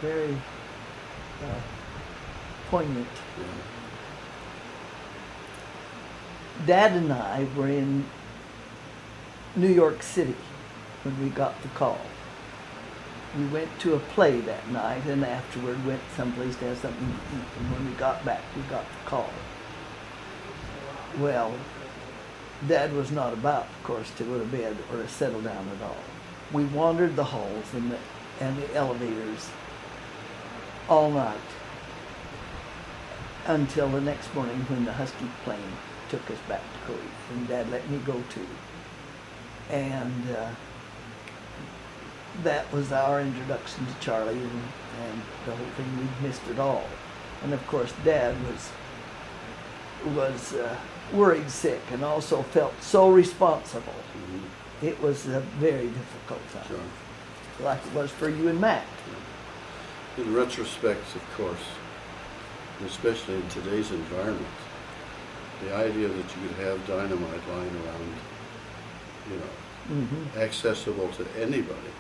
very poignant. Yeah. Dad and I were in New York City when we got the call. We went to a play that night and afterward went someplace to have something to eat. And when we got back, we got the call. Well, Dad was not about, of course, to go to bed or to settle down at all. We wandered the halls and the elevators all night until the next morning when the Husky plane took us back to Cody, and Dad let me go too. And that was our introduction to Charlie and the whole thing. We'd missed it all. And of course, Dad was worried sick and also felt so responsible. Mm-hmm. It was a very difficult time, Sure. like it was for you and Matt. In retrospect, of course, especially in today's environment, the idea that you could have dynamite lying around, Mm-hmm. accessible to anybody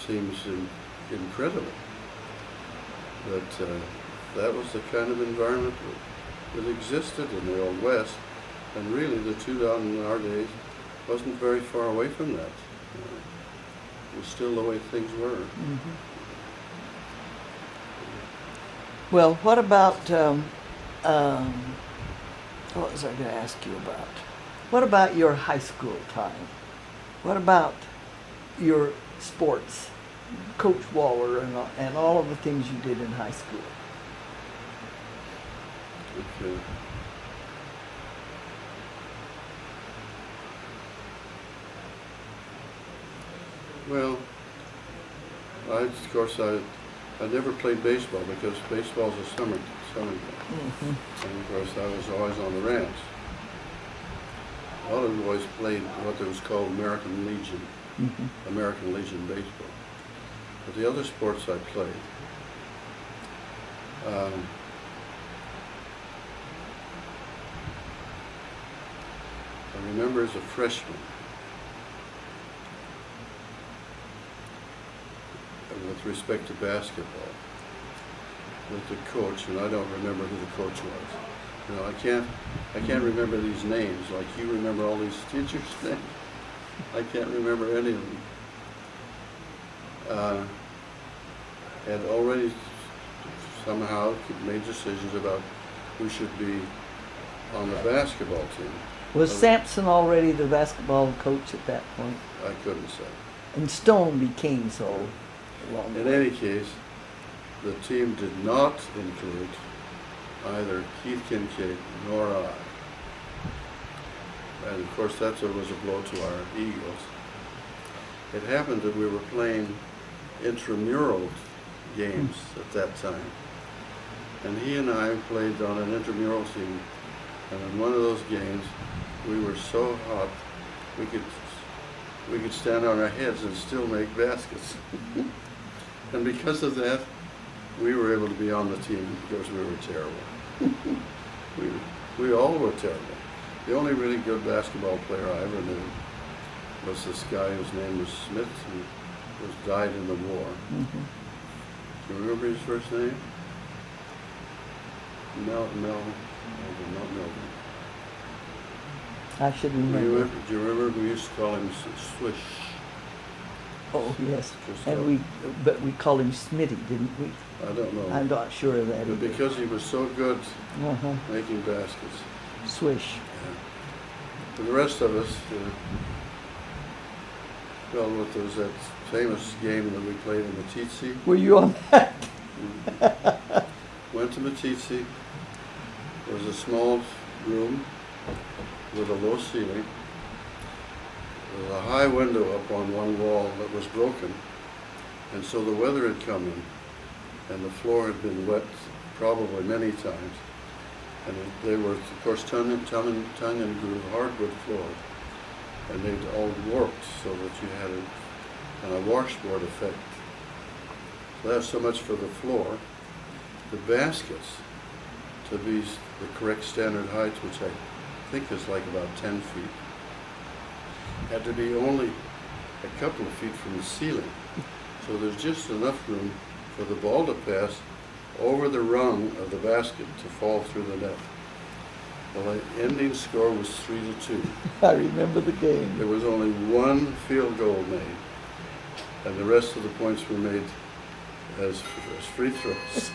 seems incredible. But that was the kind of environment that existed in the Old West, and really the two down in our days wasn't very far away from that. It was still the way things were. Mm-hmm. Well, what about, what was I going to ask you about? What about your high school time? What about your sports, Coach Waller and all of the things you did in high school? Okay. Well, of course, I never played baseball because baseball's a summer game. Mm-hmm. And of course, I was always on the ranch. All of the boys played what was called American Legion, Mm-hmm. American Legion baseball. But the other sports I played, I remember as a freshman, with respect to basketball, with the coach, and I don't remember who the coach was. I can't remember these names like you remember all these teachers' names. I can't remember any of them. Had already somehow made decisions about who should be on the basketball team. Was Sampson already the basketball coach at that point? I couldn't say. And Stone became so along the In way. any case, the team did not include either Keith Kincaid nor I. And of course that was a blow to our egos. It happened that we were playing intramural games at that time. And he and I played on an intramural team, and in one of those games we were so hot we could stand on our heads and still make baskets. And because of that, we were able to be on the team because we were terrible. we all were terrible. The only really good basketball player I ever knew was this guy whose name was Smith, who died in the war. Mm-hmm. Do you remember his first name? Not Melvin. I should Do you remember. remember we used to call him Swish? Oh, yes. Just And but we called him Smitty, didn't we? I don't know. I'm not sure of that But either. because he was so good Uh-huh. making baskets. Swish. For the rest of us, well, there was that famous game that we played in Matitsi. Were you on that? Went to Matitsi. There was a small room with a low ceiling. There was a high window up on one wall that was broken, and so the weather had come in, and the floor had been wet probably many times. And they were, of course, tongue and groove hardwood floors, and they'd all warped so that you had a washboard effect. So that's so much for the floor. The baskets, to be the correct standard height, which I think is like about 10 feet, had to be only a couple of feet from the ceiling. So there's just enough room for the ball to pass over the rung of the basket to fall through the net. Well, the ending score was 3-2. I remember the game. There was only one field goal made, and the rest of the points were made as free throws.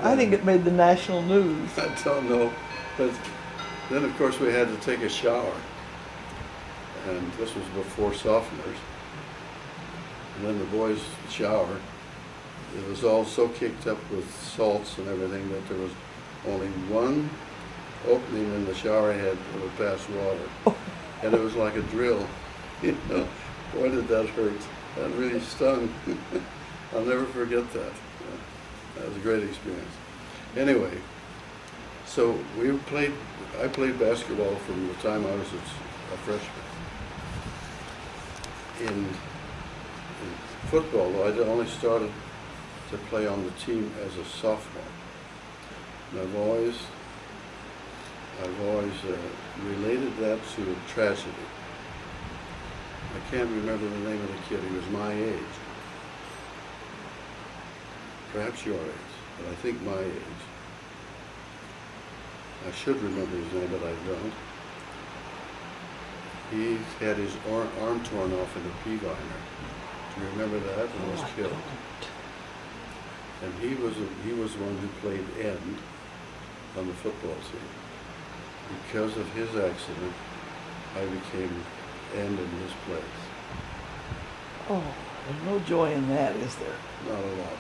I think it made the national news. I don't know, but then of course we had to take a shower, and this was before softeners. And then the boys' shower, it was all so kicked up with salts and everything that there was only one opening in the shower head that would pass water. And it was like a drill. You know, boy did that hurt. That really stung. I'll never forget that. That was a great experience. Anyway, so I played basketball from the time I was a freshman. In football, though, I only started to play on the team as a sophomore. And I've always related that to a tragedy. I can't remember the name of the kid. He was my age. Perhaps your age, but I think my age. I should remember his name, but I don't. He had his arm torn off in a pea viner. Do you remember that? And was killed. And he was one who played end on the football team. Because of his accident, I became end in his place. Oh, there's no joy in that, is there? Not a lot.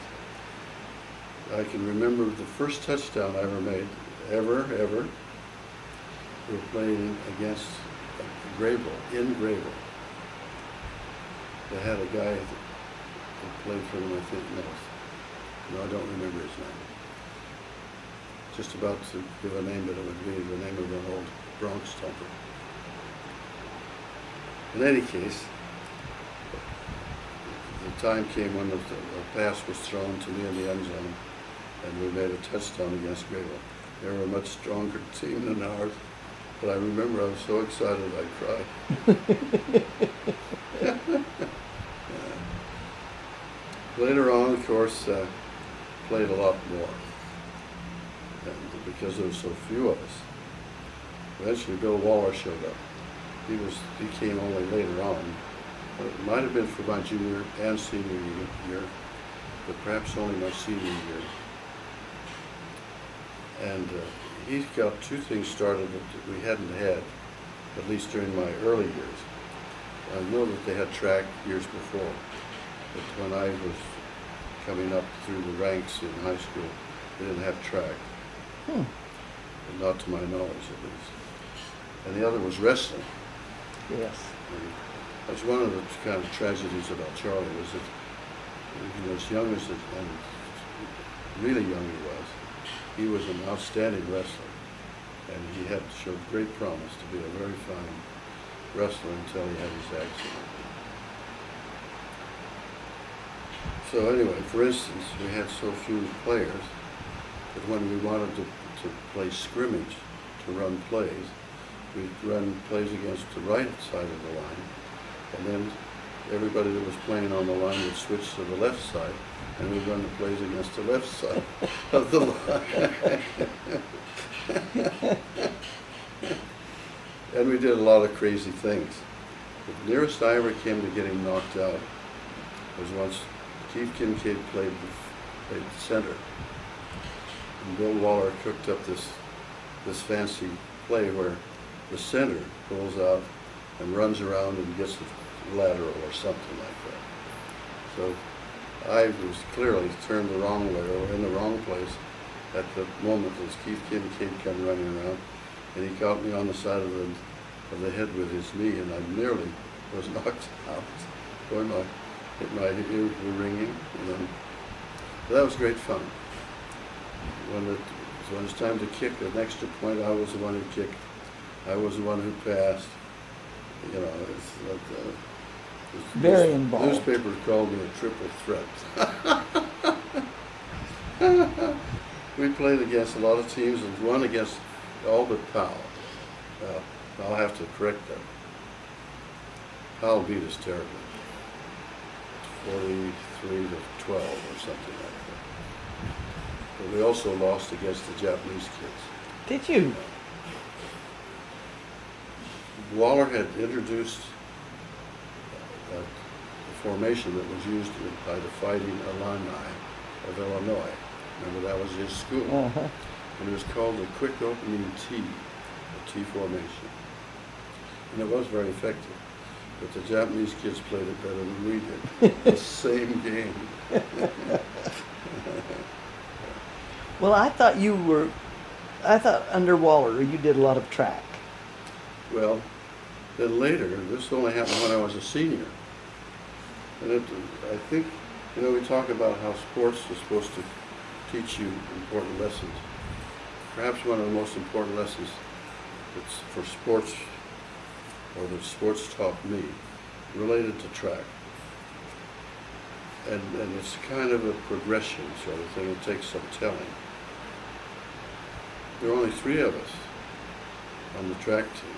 I can remember the first touchdown I ever made, ever. We were playing against Grable, in Grable. They had a guy that played for them, I think, no, I don't remember his name. Just about to give a name, but it would be the name of an old Bronx thumper. In any case, the time came when the pass was thrown to me in the end zone, and we made a touchdown against Grable. They were a much stronger team than ours, but I remember I was so excited I cried. Later on, of course, played a lot more, and because there were so few of us. Eventually, Bill Waller showed up. He came only later on. It might have been for my junior and senior year, but perhaps only my senior year. And he got two things started that we hadn't had, at least during my early years. I know that they had track years before, but when I was coming up through the ranks in high school, they didn't have track. Not to my knowledge, at least. And the other was wrestling. Yes. And that's one of the kind of tragedies about Charlie, was that as young as it, and really young he was an outstanding wrestler. And he had showed great promise to be a very fine wrestler until he had his accident. So anyway, for instance, we had so few players that when we wanted to play scrimmage, to run plays, we'd run plays against the right side of the line, and then everybody that was playing on the line would switch to the left side, and we'd run the plays against the left side of the line. And we did a lot of crazy things. The nearest I ever came to getting knocked out was once Keith Kincaid played center. And Bill Waller cooked up this fancy play where the center pulls out and runs around and gets a lateral or something like that. So I was clearly turned the wrong way or in the wrong place at the moment as Keith Kincaid came running around, and he caught me on the side of the head with his knee, and I nearly was knocked out. Boy, my ears were ringing, and that was great fun. When it's time to kick an extra point, I was the one who kicked. I was the one who passed. You know, very involved. Newspapers called me a triple threat. We played against a lot of teams and won against all but Powell. I'll have to correct that. Powell beat us terribly. 23 to 12 or something like that. But we also lost against the Japanese kids. Did you? Waller had introduced a formation that was used by the Fighting Illini of Illinois. Remember, that was his school. Uh-huh. And it was called the quick opening T, a T formation. And it was very effective. But the Japanese kids played it better than we did. The same game. Well, I thought under Waller you did a lot of track. Well, then later, this only happened when I was a senior. And I think, we talk about how sports is supposed to teach you important lessons. Perhaps one of the most important lessons that's for sports, or that sports taught me, related to track. And it's kind of a progression sort of thing. It takes some telling. There are only 3 of us on the track team.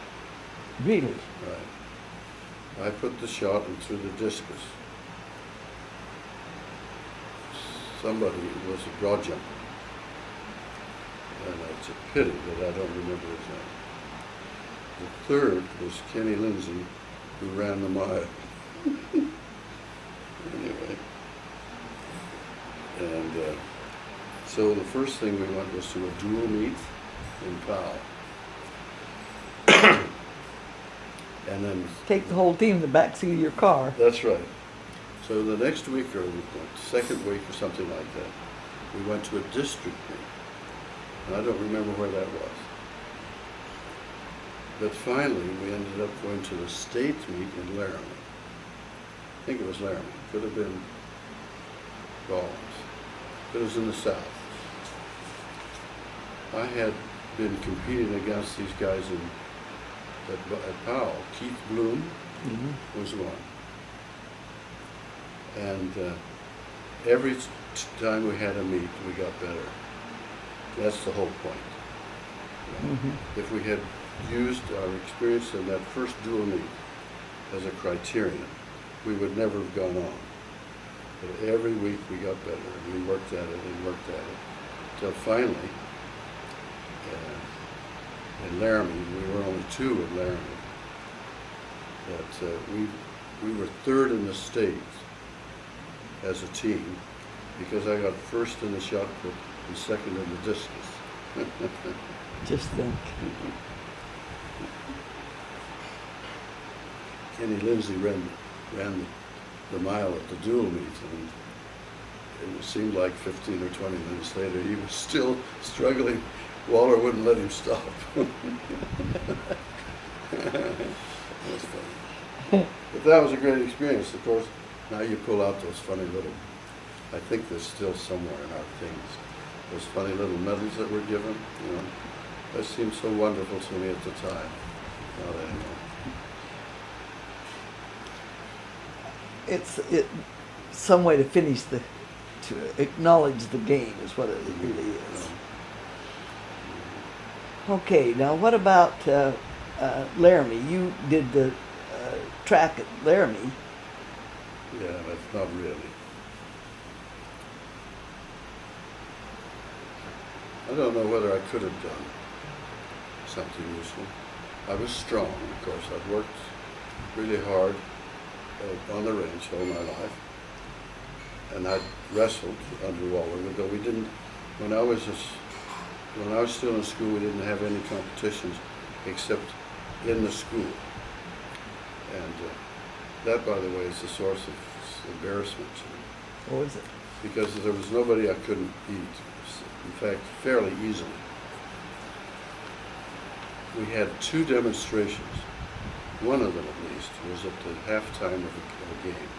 Really? Right. I put the shot and threw the discus. Somebody was a broad jumper. And it's a pity that I don't remember his name. The 3rd was Kenny Lindsay, who ran the mile. Anyway. And so the first thing we went was to a dual meet in Powell. And then Take the whole team in the backseat of your car. that's right. So the next week, or the second week or something like that, we went to a district meet. And I don't remember where that was. But finally, we ended up going to the state meet in Laramie. I think it was Laramie. Could have been Rawlins. But it was in the South. I had been competing against these guys at Powell. Keith Bloom was one. And every time we had a meet, we got better. That's the whole point. If we had used our experience in that first dual meet as a criterion, we would never have gone on. But every week we got better, and we worked at it and worked at it, until finally, in Laramie, we were only 2 in Laramie, that we were 3rd in the state as a team, because I got 1st in the shot put and 2nd in the discus. Just think. Kenny Lindsay ran the mile at the dual meet, and it seemed like 15 or 20 minutes later he was still struggling. Waller wouldn't let him stop. That was funny. But that was a great experience. Of course, now you pull out those funny little, I think there's still somewhere in our things, those funny little medals that were given, That seemed so wonderful to me at the time. Not anymore. It's some way to to acknowledge the game is what it really is. Okay, now what about Laramie? You did the track at Laramie. Yeah, but not really. I don't know whether I could have done something useful. I was strong, of course. I'd worked really hard on the range all my life, and I'd wrestled under Waller, though we didn't. When I was still in school, we didn't have any competitions except in the school, and that, by the way, is a source of embarrassment to me. What was it? Because there was nobody I couldn't beat. In fact, fairly easily. We had 2 demonstrations. One of them, at least, was at the halftime of a game.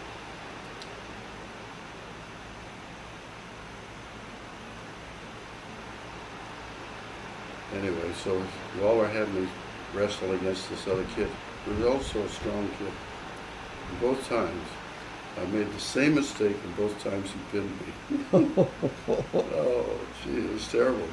Anyway, so Waller had me wrestle against this other kid, who was also a strong kid. And both times, I made the same mistake, and both times he pinned me. Oh, gee, it was terrible.